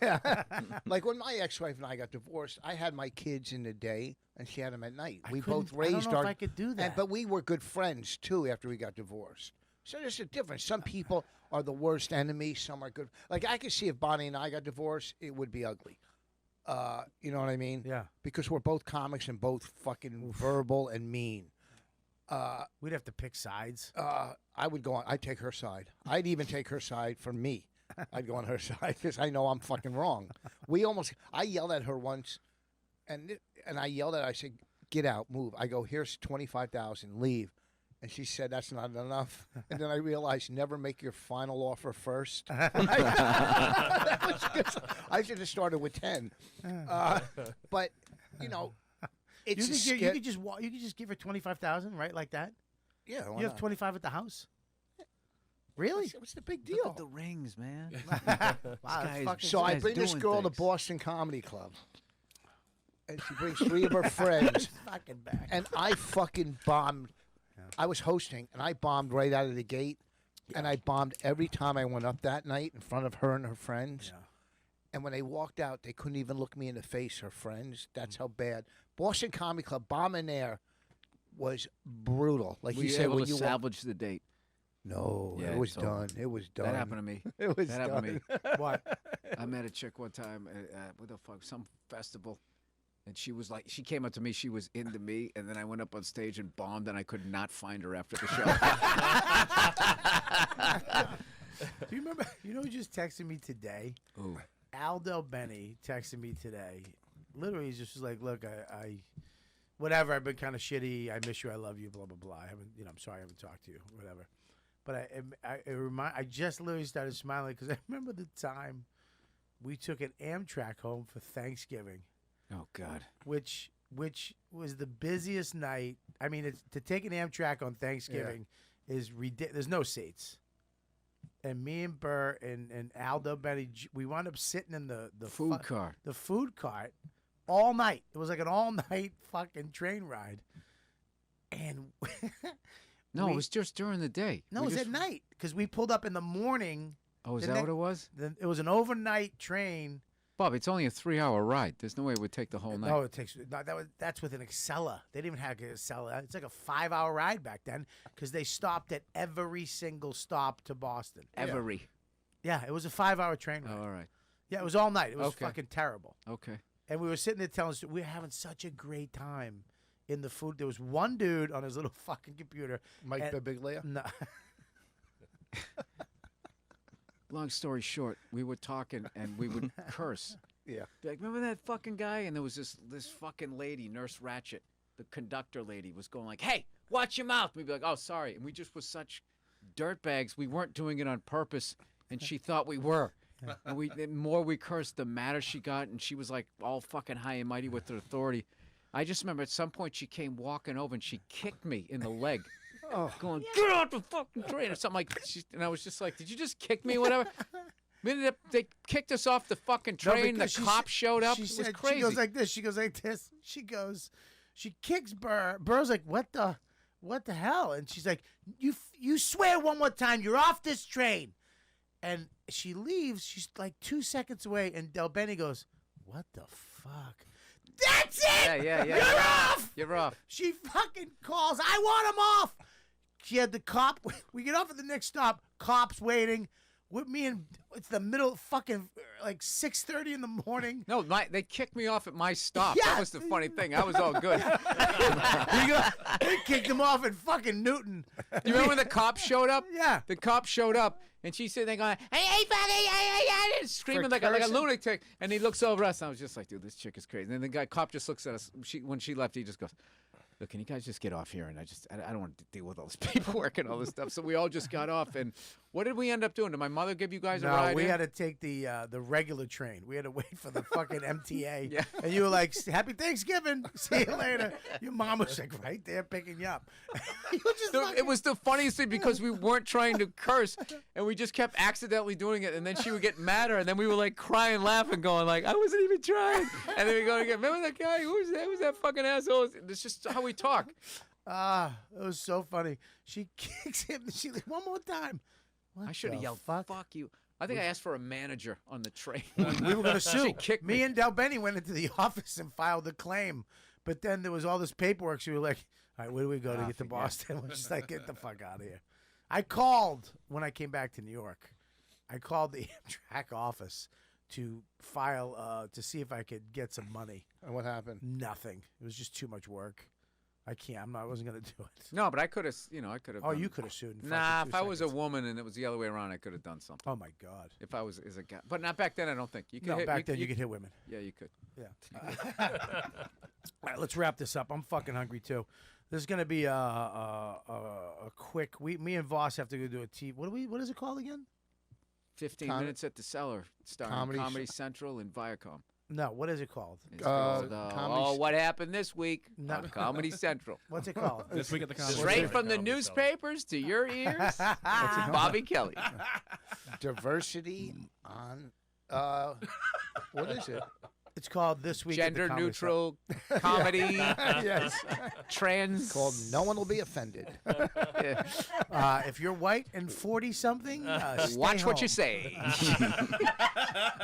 Yeah. Like when my ex-wife and I got divorced, I had my kids in the day and she had them at night. We both raised I don't know if I could do that. but we were good friends too after we got divorced. So there's a difference. Some people are the worst enemy. Some are good. Like I could see if Bonnie and I got divorced, it would be ugly. You know what I mean? Yeah. Because we're both comics and both fucking verbal and mean. We'd have to pick sides. I would go on. I'd take her side. I'd even take her side for me. I'd go on her side because I know I'm fucking wrong. I yelled at her once, and I yelled at her. I said, "Get out, move." I go, "Here's 25,000, leave." And she said, "That's not enough." And then I realized, never make your final offer first. I should have started with 10. But you know, it's you could just give her 25,000, right, like that. Yeah, why you have not? 25 at the house. Really? What's the big deal? Look at the rings, man. So I bring this girl to Boston Comedy Club, and she brings 3 of her friends, Fucking back. and I fucking bombed. I was hosting, and I bombed right out of the gate, and I bombed every time I went up that night in front of her and her friends. Yeah. And when they walked out, they couldn't even look me in the face, her friends. That's how bad. Boston Comedy Club, bombing there was brutal. Like Were you you said, able when to you salvage the date? No, Yeah, it was it's over. done. It was done. That happened to me. It was That happened to me. What? I met a chick one time at what the fuck, some festival, and she was like, she came up to me, she was into me, and then I went up on stage and bombed, and I could not find her after the show. Do you remember? You know who just texted me today? Ooh. Aldo Benny texted me today. Literally, he's just like, "Look, I whatever. I've been kind of shitty. I miss you. I love you. Blah blah blah. I haven't, I'm sorry, I haven't talked to you. Whatever." But I just literally started smiling because I remember the time we took an Amtrak home for Thanksgiving. Oh God. Which was the busiest night. I mean, to take an Amtrak on Thanksgiving is ridiculous. There's no seats. And me and Burr and Aldo Benny, we wound up sitting in the Food cart. The food cart all night. It was like an all-night fucking train ride. And No, it was just during the day. no, it was at night because we pulled up in the morning. Oh, is that what it was? Then it was an overnight train. Bob, it's only a 3-hour ride. There's no way it would take the whole night. No, it takes. That's with an Excella. They didn't even have an Excella. It's like a 5-hour ride back then because they stopped at every single stop to Boston. Every. Yeah, it was a 5-hour train ride. Oh, all right. Yeah, it was all night. It was Okay. fucking terrible. Okay. And we were sitting there telling us we were having such a great time in the food. There was one dude on his little fucking computer. Mike and- Birbiglia? No. Long story short, we were talking and we would curse. Yeah. Be like, remember that fucking guy? And there was this fucking lady, Nurse Ratchet, the conductor lady, was going like, "Hey, watch your mouth." We'd be like, "Oh, sorry." And we just were such dirtbags. We weren't doing it on purpose, and she thought we were. And the more we cursed, the madder she got, and she was like all fucking high and mighty with her authority. I just remember at some point she came walking over and she kicked me in the leg. Going, "Get off the fucking train," or something like that. And I was just like, "Did you just kick me?" Whatever. They kicked us off the fucking train. The cops showed up. It was crazy. She goes like this. She goes like this. She kicks Burr. Burr's like, what the hell? And she's like, you swear one more time, you're off this train. And she leaves. She's like 2 seconds away. And Del Benny goes, "What the fuck? That's it! Yeah. You're off! You're off." She fucking calls, "I want him off!" She had the cop. We get off at the next stop. Cops waiting. With me and it's the middle fucking like 6:30 in the morning. No, they kicked me off at my stop. Yeah. That was the funny thing. I was all good. They kicked him off at fucking Newton. You remember when the cops showed up? Yeah. The cops showed up, and she's sitting there going, "Hey, fucking, screaming like a lunatic." And he looks over us, and I was just like, "Dude, this chick is crazy." And then the cop just looks at us. When she left, he just goes, "Look, can you guys just get off here?" And I don't want to deal with all this paperwork and all this stuff. So we all just got off. And what did we end up doing? Did my mother give you guys a ride? No, we in? had to take the regular train. We had to wait for the fucking MTA. Yeah. And you were like, "Happy Thanksgiving. See you later." Your mom was like right there picking you up. You were just It was the funniest thing because we weren't trying to curse, and we just kept accidentally doing it. And then she would get madder, and then we were like crying, laughing, going like, "I wasn't even trying." And then we go again. "Remember that guy? Who's that fucking asshole?" It's just how we talk. it was so funny. She kicks him. She like, "One more time." What I should have the yelled, fuck? "Fuck you." I think I asked for a manager on the train. We were going to sue. She kicked Me me. and Del Benny went into the office and filed a claim. But then there was all this paperwork. So we were like, all right, where do we go to get to Boston? We're just like, get the fuck out of here. I called when I came back to New York. I called the Amtrak office to file to see if I could get some money. And what happened? Nothing. It was just too much work. I can't. I wasn't going to do it. No, but I could have, I could have. Oh, you could have sued. In Nah, fucking if I was a 2 seconds. woman and it was the other way around, I could have done something. Oh my God. If I was as a guy, but not back then. I don't think you could. No, hit, back then you could hit women. Yeah, you could. Yeah. All right, let's wrap this up. I'm fucking hungry too. This is gonna be a quick. Me and Voss have to go do a TV. What is it called again? 15 Com- minutes at the Cellar, starring Comedy Comedy Central and Viacom. No, what is it called? It's called, Comedy what happened this week No. on Comedy Central. What's it called? This week at the comedy. Straight from the newspapers to your ears, Bobby Kelly. Diversity on. What is it? It's called This Week at the Gender Comedy neutral comedy, Yes. trans. Called No One Will Be Offended. Yeah. Central. If you're white and 40-something, Watch what you say.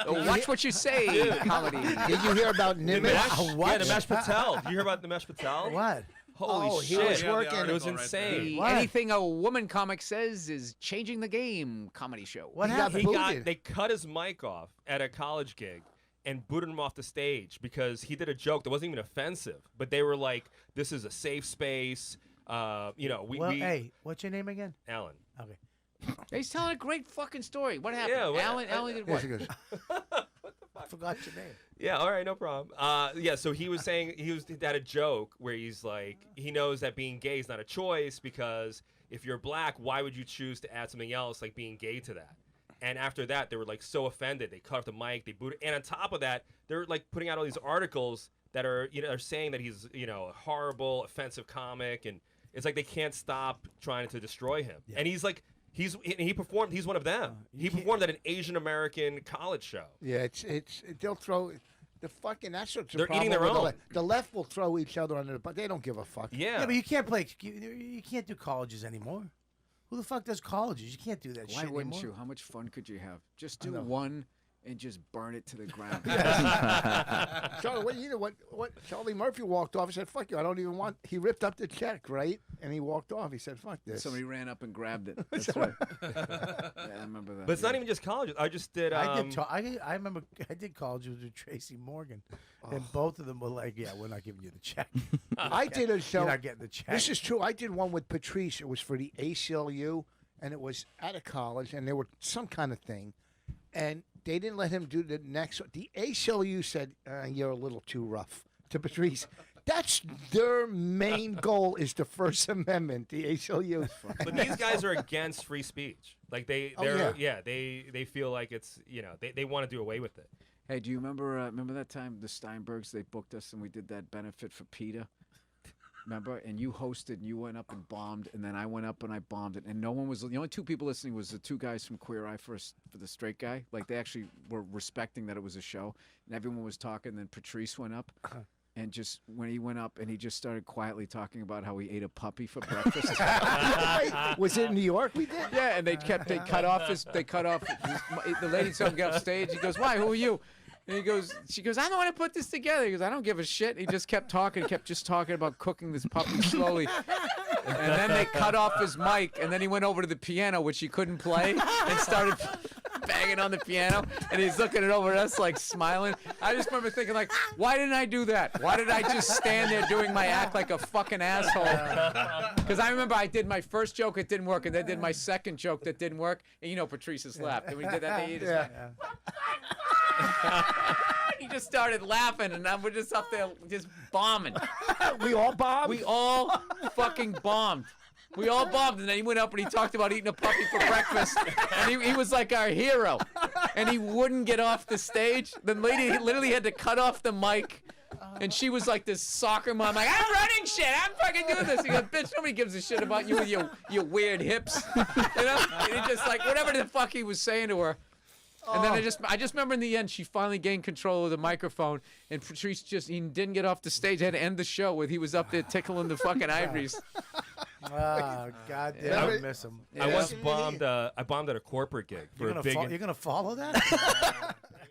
Watch what you say, comedy. Did you hear about Nimitz? What? Yeah, Nimesh Patel. Did you hear about Nimesh Patel? What? Holy Oh, he shit. was working. It was Right insane. What? Anything a woman comic says is changing the game. Comedy show. What He got happened? They cut his mic off at a college gig and booted him off the stage because he did a joke that wasn't even offensive. But they were like, "This is a safe space." Hey, what's your name again? Alan. Okay. He's telling a great fucking story. What happened? Yeah, Alan did Yes, what? he goes, I forgot your name. Yeah, all right, no problem. So he was saying he had a joke where he's like, he knows that being gay is not a choice because if you're black, why would you choose to add something else like being gay to that? And after that, they were like so offended. They cut off the mic, they booted. And on top of that, they're like putting out all these articles that are, are saying that he's, a horrible, offensive comic. And it's like they can't stop trying to destroy him. Yeah. And he's like, he performed, he's one of them. He performed at an Asian American college show. yeah, they'll throw the fucking. That's what's the They're eating problem their with own. The left will throw each other under the bus. They don't give a fuck. Yeah. Yeah, but you can't play. You can't do colleges anymore. Who the fuck does colleges? You can't do that Why shit wouldn't anymore. you? How much fun could you have? Just do know. one and just burn it to the ground. Charlie, what Charlie Murphy walked off and said, "Fuck you, I don't even want." He ripped up the check, right? And he walked off. He said, "Fuck this." Somebody ran up and grabbed it. That's right. Yeah, I remember that. But it's not even just colleges. I just did. I remember I did college with Tracy Morgan, and both of them were like, "Yeah, we're not giving you the check. I did a show. You're not getting the check." This is true. I did one with Patrice. It was for the ACLU, and it was at a college, and there were some kind of thing, and they didn't let him do the next. The ACLU said, "You're a little too rough," to Patrice. That's their main goal is the First Amendment. The ACLU. But these guys are against free speech. Like they feel like it's they want to do away with it. Hey, do you remember that time the Steinbergs, they booked us and we did that benefit for PETA? Remember? And you hosted and you went up and bombed, and then I went up and I bombed it. And no one was, the only two people listening was the two guys from Queer Eye for the straight guy. Like they actually were respecting that it was a show. And everyone was talking. And then Patrice went up. And just when he went up and he just started quietly talking about how he ate a puppy for breakfast. Was it in New York? We did. Yeah, and they cut off the lady told him to get off stage. He goes, "Why? Who are you?" And she goes, "I don't want to put this together." He goes, "I don't give a shit." He just kept talking, kept talking about cooking this puppy slowly. And then they cut off his mic, and then he went over to the piano, which he couldn't play, and started banging on the piano. And he's looking it over at us, like smiling. I just remember thinking, like, why didn't I do that? Why did I just stand there doing my act like a fucking asshole? Because I remember I did my first joke, it didn't work, and then did my second joke that didn't work. And Patrice just laughed. And when he did that, he just he just started laughing, and we're just up there just bombing. We all bombed. We all fucking bombed. We all bombed, and then he went up and he talked about eating a puppy for breakfast, and he was like our hero, and he wouldn't get off the stage. The lady literally had to cut off the mic, and she was like this soccer mom, like, "I'm running shit, I'm fucking doing this." He goes, "Bitch, nobody gives a shit about you with your weird hips," And he just like whatever the fuck he was saying to her. And then I just remember in the end, she finally gained control of the microphone, and Patrice he didn't get off the stage. Had to end the show with he was up there tickling the fucking ivories. Oh, God damn, I miss him. I Yeah. once bombed. I bombed at a corporate gig for You're a big. gonna follow that?